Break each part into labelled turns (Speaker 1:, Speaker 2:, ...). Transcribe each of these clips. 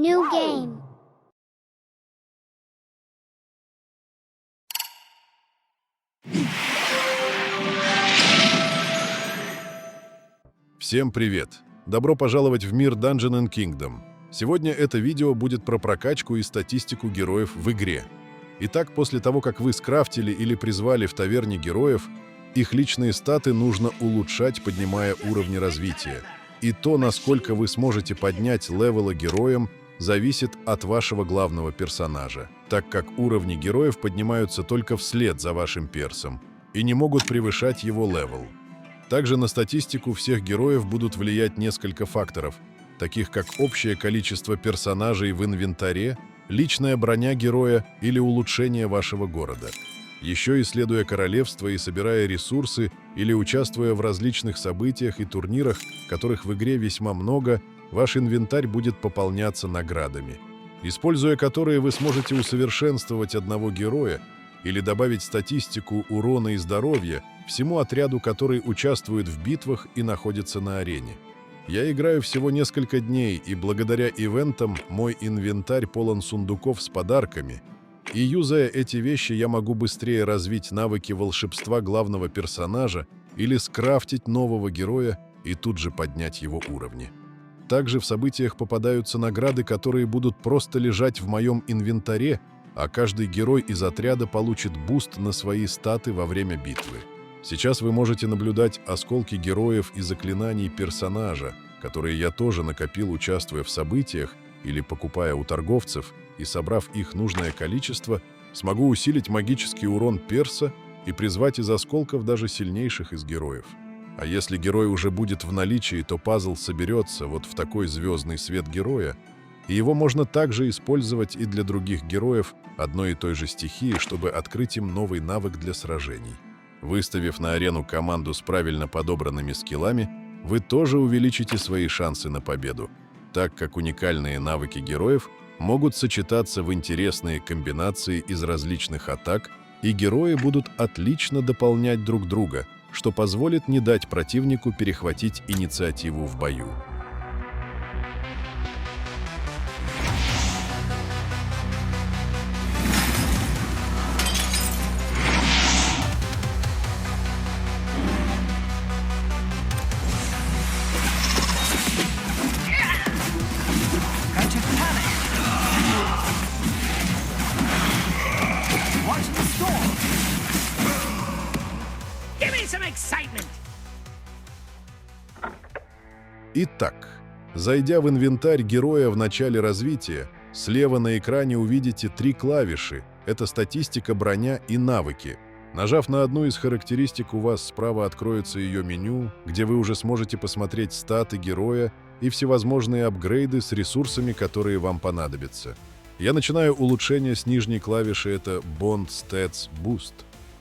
Speaker 1: New game.
Speaker 2: Всем привет! Добро пожаловать в мир Dungeon & Kingdom. Сегодня это видео будет про прокачку и статистику героев в игре. Итак, после того, как вы скрафтили или призвали в таверне героев, их личные статы нужно улучшать, поднимая уровни развития. И то, насколько вы сможете поднять левела героям, зависит от вашего главного персонажа, так как уровни героев поднимаются только вслед за вашим персом и не могут превышать его левел. Также на статистику всех героев будут влиять несколько факторов, таких как общее количество персонажей в инвентаре, личная броня героя или улучшение вашего города. Еще исследуя королевство и собирая ресурсы или участвуя в различных событиях и турнирах, которых в игре весьма много, ваш инвентарь будет пополняться наградами, используя которые вы сможете усовершенствовать одного героя или добавить статистику урона и здоровья всему отряду, который участвует в битвах и находится на арене. Я играю всего несколько дней, и благодаря ивентам мой инвентарь полон сундуков с подарками, и юзая эти вещи, я могу быстрее развить навыки волшебства главного персонажа или скрафтить нового героя и тут же поднять его уровни. Также в событиях попадаются награды, которые будут просто лежать в моем инвентаре, а каждый герой из отряда получит буст на свои статы во время битвы. Сейчас вы можете наблюдать осколки героев и заклинаний персонажа, которые я тоже накопил, участвуя в событиях или покупая у торговцев, и, собрав их нужное количество, смогу усилить магический урон перса и призвать из осколков даже сильнейших из героев. А если герой уже будет в наличии, то пазл соберется вот в такой звездный свет героя, и его можно также использовать и для других героев одной и той же стихии, чтобы открыть им новый навык для сражений. Выставив на арену команду с правильно подобранными скиллами, вы тоже увеличите свои шансы на победу, так как уникальные навыки героев могут сочетаться в интересные комбинации из различных атак, и герои будут отлично дополнять друг друга, что позволит не дать противнику перехватить инициативу в бою. Итак, зайдя в инвентарь героя в начале развития, слева на экране увидите 3 клавиши – это статистика, броня и навыки. Нажав на одну из характеристик, у вас справа откроется ее меню, где вы уже сможете посмотреть статы героя и всевозможные апгрейды с ресурсами, которые вам понадобятся. Я начинаю улучшение с нижней клавиши – это Bond Stats Boost.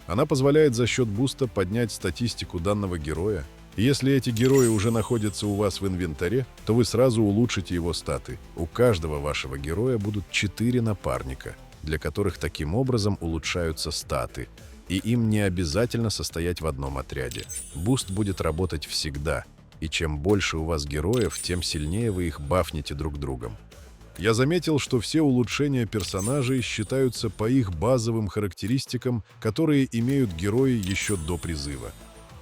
Speaker 2: Она позволяет за счет буста поднять статистику данного героя. Если эти герои уже находятся у вас в инвентаре, то вы сразу улучшите его статы. У каждого вашего героя будут 4 напарника, для которых таким образом улучшаются статы, и им не обязательно состоять в одном отряде. Буст будет работать всегда, и чем больше у вас героев, тем сильнее вы их бафнете друг другом. Я заметил, что все улучшения персонажей считаются по их базовым характеристикам, которые имеют герои еще до призыва.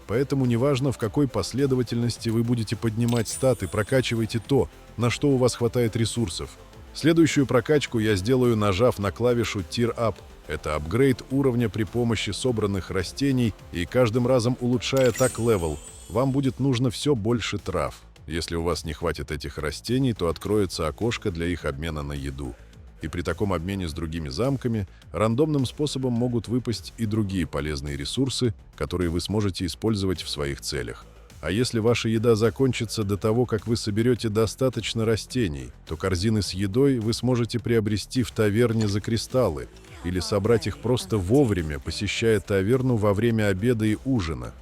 Speaker 2: Поэтому неважно, в какой последовательности вы будете поднимать статы, прокачивайте то, на что у вас хватает ресурсов. Следующую прокачку я сделаю, нажав на клавишу Tier Up. Это апгрейд уровня при помощи собранных растений, и каждым разом улучшая так левел, вам будет нужно все больше трав. Если у вас не хватит этих растений, то откроется окошко для их обмена на еду. И при таком обмене с другими замками рандомным способом могут выпасть и другие полезные ресурсы, которые вы сможете использовать в своих целях. А если ваша еда закончится до того, как вы соберете достаточно растений, то корзины с едой вы сможете приобрести в таверне за кристаллы или собрать их просто вовремя, посещая таверну во время обеда и ужина.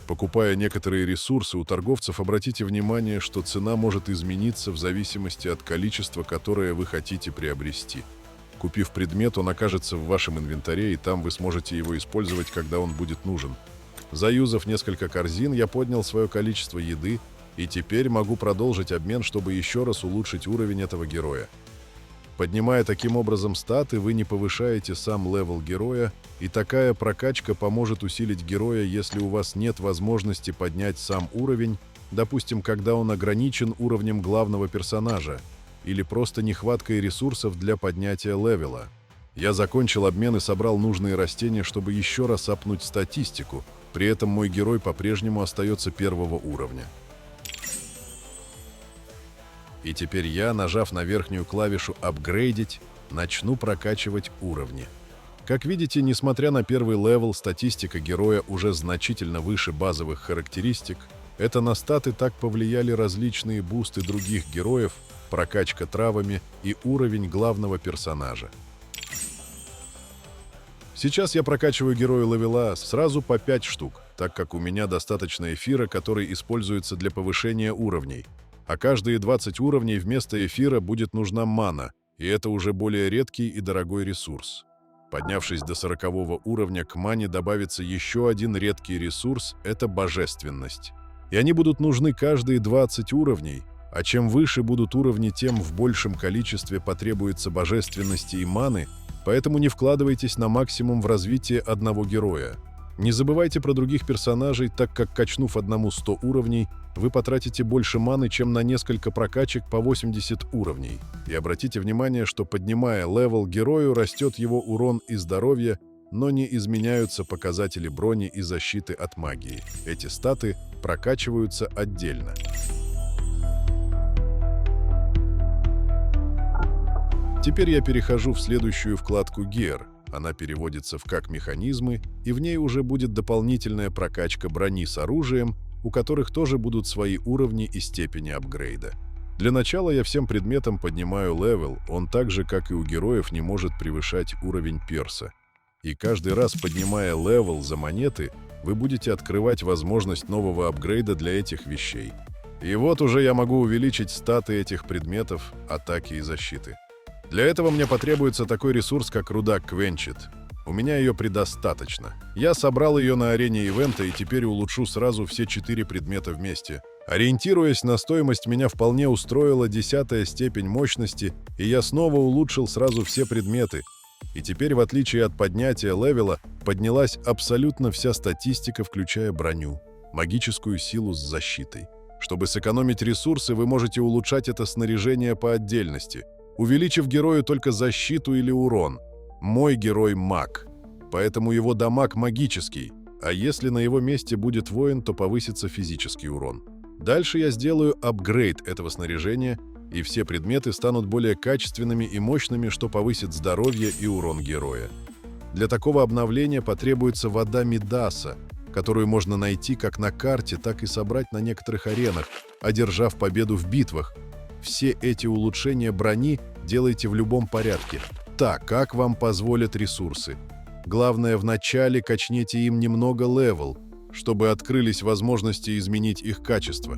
Speaker 2: Покупая некоторые ресурсы у торговцев, обратите внимание, что цена может измениться в зависимости от количества, которое вы хотите приобрести. Купив предмет, он окажется в вашем инвентаре, и там вы сможете его использовать, когда он будет нужен. Заюзав несколько корзин, я поднял свое количество еды, и теперь могу продолжить обмен, чтобы еще раз улучшить уровень этого героя. Поднимая таким образом статы, вы не повышаете сам левел героя, и такая прокачка поможет усилить героя, если у вас нет возможности поднять сам уровень, допустим, когда он ограничен уровнем главного персонажа, или просто нехваткой ресурсов для поднятия левела. Я закончил обмен и собрал нужные растения, чтобы еще раз апнуть статистику, при этом мой герой по-прежнему остается первого уровня. И теперь я, нажав на верхнюю клавишу «Апгрейдить», начну прокачивать уровни. Как видите, несмотря на первый левел, статистика героя уже значительно выше базовых характеристик. Это на статы так повлияли различные бусты других героев, прокачка травами и уровень главного персонажа. Сейчас я прокачиваю героя левела сразу по 5 штук, так как у меня достаточно эфира, который используется для повышения уровней. А каждые 20 уровней вместо эфира будет нужна мана, и это уже более редкий и дорогой ресурс. Поднявшись до 40-го уровня, к мане добавится еще один редкий ресурс – это божественность. И они будут нужны каждые 20 уровней, а чем выше будут уровни, тем в большем количестве потребуется божественности и маны, поэтому не вкладывайтесь на максимум в развитие одного героя. Не забывайте про других персонажей, так как, качнув одному 100 уровней, вы потратите больше маны, чем на несколько прокачек по 80 уровней. И обратите внимание, что, поднимая левел герою, растет его урон и здоровье, но не изменяются показатели брони и защиты от магии. Эти статы прокачиваются отдельно. Теперь я перехожу в следующую вкладку «Gear». Она переводится в «Как механизмы», и в ней уже будет дополнительная прокачка брони с оружием, у которых тоже будут свои уровни и степени апгрейда. Для начала я всем предметам поднимаю левел, он так же, как и у героев, не может превышать уровень перса. И каждый раз, поднимая левел за монеты, вы будете открывать возможность нового апгрейда для этих вещей. И вот уже я могу увеличить статы этих предметов, атаки и защиты. Для этого мне потребуется такой ресурс, как руда Квенчит. У меня ее предостаточно. Я собрал ее на арене ивента и теперь улучшу сразу все 4 предмета вместе. Ориентируясь на стоимость, меня вполне устроила 10-я степень мощности, и я снова улучшил сразу все предметы. И теперь, в отличие от поднятия левела, поднялась абсолютно вся статистика, включая броню, магическую силу с защитой. Чтобы сэкономить ресурсы, вы можете улучшать это снаряжение по отдельности, увеличив герою только защиту или урон. Мой герой маг, поэтому его дамаг магический, а если на его месте будет воин, то повысится физический урон. Дальше я сделаю апгрейд этого снаряжения, и все предметы станут более качественными и мощными, что повысит здоровье и урон героя. Для такого обновления потребуется вода Мидаса, которую можно найти как на карте, так и собрать на некоторых аренах, одержав победу в битвах. Все эти улучшения брони делайте в любом порядке, так, как вам позволят ресурсы. Главное, вначале качните им немного левел, чтобы открылись возможности изменить их качество.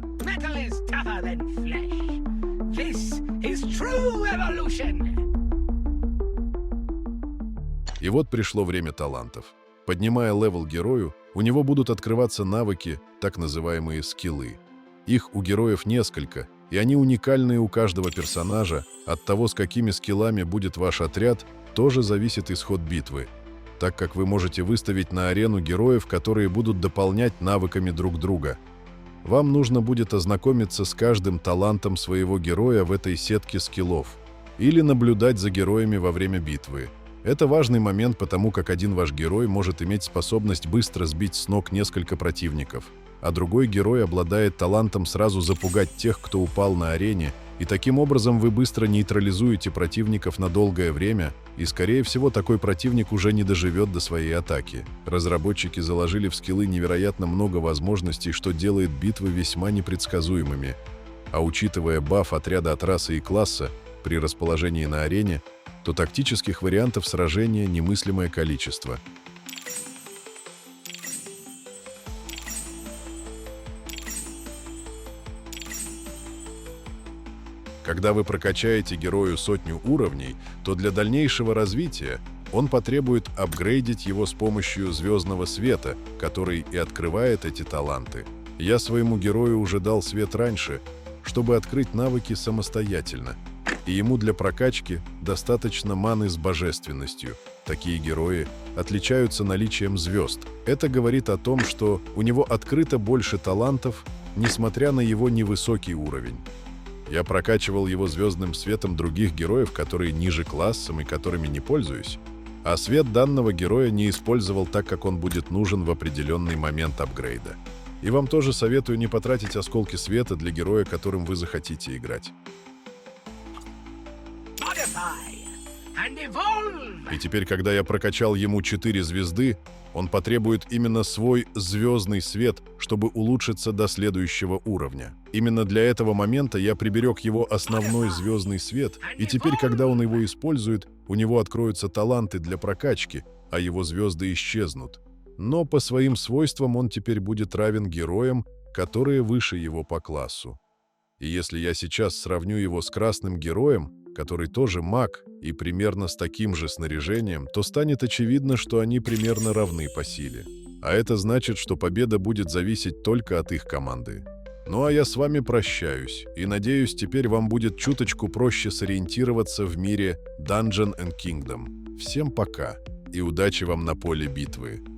Speaker 2: И вот пришло время талантов. Поднимая левел герою, у него будут открываться навыки, так называемые скиллы. Их у героев несколько, и они уникальные у каждого персонажа. От того, с какими скиллами будет ваш отряд, тоже зависит исход битвы, так как вы можете выставить на арену героев, которые будут дополнять навыками друг друга. Вам нужно будет ознакомиться с каждым талантом своего героя в этой сетке скиллов или наблюдать за героями во время битвы. Это важный момент, потому как один ваш герой может иметь способность быстро сбить с ног несколько противников, а другой герой обладает талантом сразу запугать тех, кто упал на арене, и таким образом вы быстро нейтрализуете противников на долгое время, и, скорее всего, такой противник уже не доживет до своей атаки. Разработчики заложили в скиллы невероятно много возможностей, что делает битвы весьма непредсказуемыми. А учитывая баф отряда от расы и класса при расположении на арене, то тактических вариантов сражения немыслимое количество. Когда вы прокачаете герою 100 уровней, то для дальнейшего развития он потребует апгрейдить его с помощью звездного света, который и открывает эти таланты. Я своему герою уже дал свет раньше, чтобы открыть навыки самостоятельно. и ему для прокачки достаточно маны с божественностью. Такие герои отличаются наличием звезд. Это говорит о том, что у него открыто больше талантов, несмотря на его невысокий уровень. Я прокачивал его звездным светом других героев, которые ниже классом и которыми не пользуюсь. А свет данного героя не использовал так, как он будет нужен в определенный момент апгрейда. И вам тоже советую не потратить осколки света для героя, которым вы захотите играть. И теперь, когда я прокачал ему 4 звезды, он потребует именно свой звездный свет, чтобы улучшиться до следующего уровня. Именно для этого момента я приберег его основной звездный свет, и теперь, когда он его использует, у него откроются таланты для прокачки, а его звезды исчезнут. Но по своим свойствам он теперь будет равен героям, которые выше его по классу. И если я сейчас сравню его с красным героем, который тоже маг и примерно с таким же снаряжением, то станет очевидно, что они примерно равны по силе. А это значит, что победа будет зависеть только от их команды. Ну а я с вами прощаюсь, и надеюсь, теперь вам будет чуточку проще сориентироваться в мире Dungeon and Kingdom. Всем пока, и удачи вам на поле битвы!